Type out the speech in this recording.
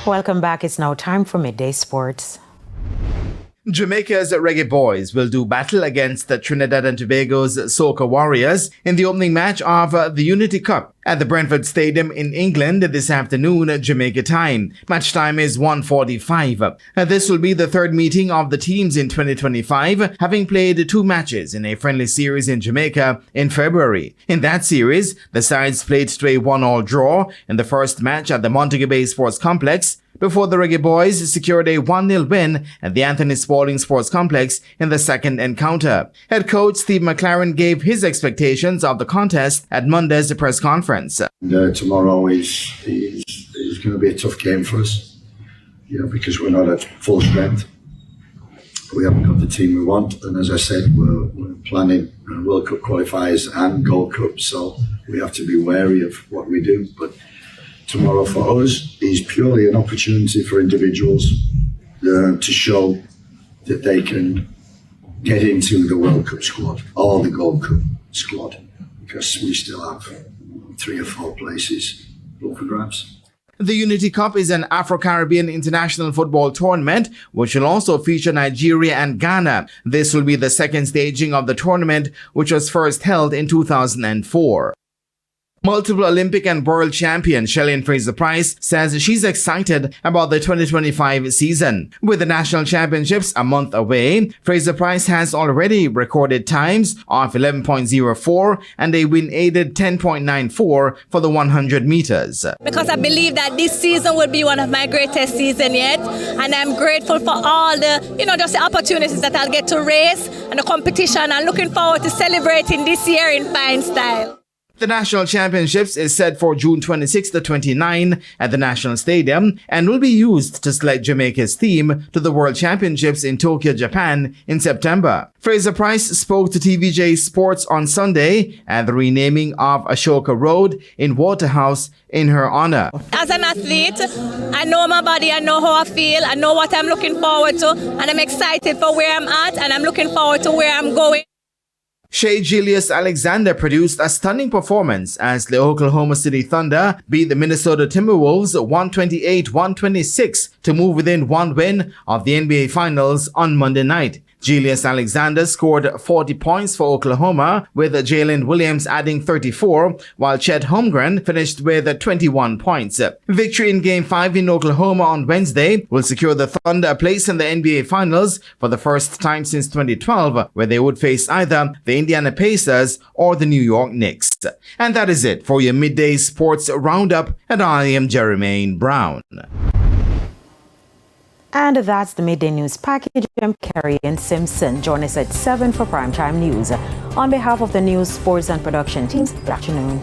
Welcome back. It's now time for Midday Sports. Jamaica's Reggae Boyz will do battle against the Trinidad and Tobago's Soca Warriors in the opening match of the Unity Cup at the Brentford Stadium in England this afternoon, Jamaica time. Match time is 1:45. This will be the third meeting of the teams in 2025, having played 2 matches in a friendly series in Jamaica in February. In that series, the sides played to a 1-1 draw in the first match at the Montego Bay Sports Complex, before the Reggae Boyz secured a 1-0 win at the Anthony Spaulding Sports Complex in the second encounter. Head coach Steve McLaren gave his expectations of the contest at Monday's press conference. Tomorrow is going to be a tough game for us, because we're not at full strength. We haven't got the team we want, and as I said, we're planning World Cup qualifiers and Gold Cup, so we have to be wary of what we do. But tomorrow for us is purely an opportunity for individuals to show that they can get into the World Cup squad or the Gold Cup squad, because we still have 3 or 4 places up for grabs. The Unity Cup is an Afro-Caribbean international football tournament which will also feature Nigeria and Ghana. This will be the second staging of the tournament, which was first held in 2004. Multiple Olympic and world champion Shelly Fraser-Pryce says she's excited about the 2025 season. With the national championships a month away, Fraser-Pryce has already recorded times of 11.04 and a win-aided 10.94 for the 100 meters. Because I believe that this season will be one of my greatest seasons yet, and I'm grateful for all the, just the opportunities that I'll get to race and the competition, and looking forward to celebrating this year in fine style. The National Championships is set for June 26 to 29 at the National Stadium and will be used to select Jamaica's theme to the World Championships in Tokyo, Japan in September. Fraser-Pryce spoke to TVJ Sports on Sunday at the renaming of Ashoka Road in Waterhouse in her honor. As an athlete, I know my body, I know how I feel, I know what I'm looking forward to, and I'm excited for where I'm at, and I'm looking forward to where I'm going. Shea Gilgeous-Alexander produced a stunning performance as the Oklahoma City Thunder beat the Minnesota Timberwolves 128-126 to move within 1 win of the NBA Finals on Monday night. Gilgeous-Alexander scored 40 points for Oklahoma, with Jalen Williams adding 34, while Chet Holmgren finished with 21 points. Victory in Game 5 in Oklahoma on Wednesday will secure the Thunder a place in the NBA Finals for the first time since 2012, where they would face either the Indiana Pacers or the New York Knicks. And that is it for your midday sports roundup, and I am Jermaine Brown. And that's the Midday News Package. I'm Kerry and Simpson. Join us at 7 for Primetime News. On behalf of the news, sports and production teams, good afternoon.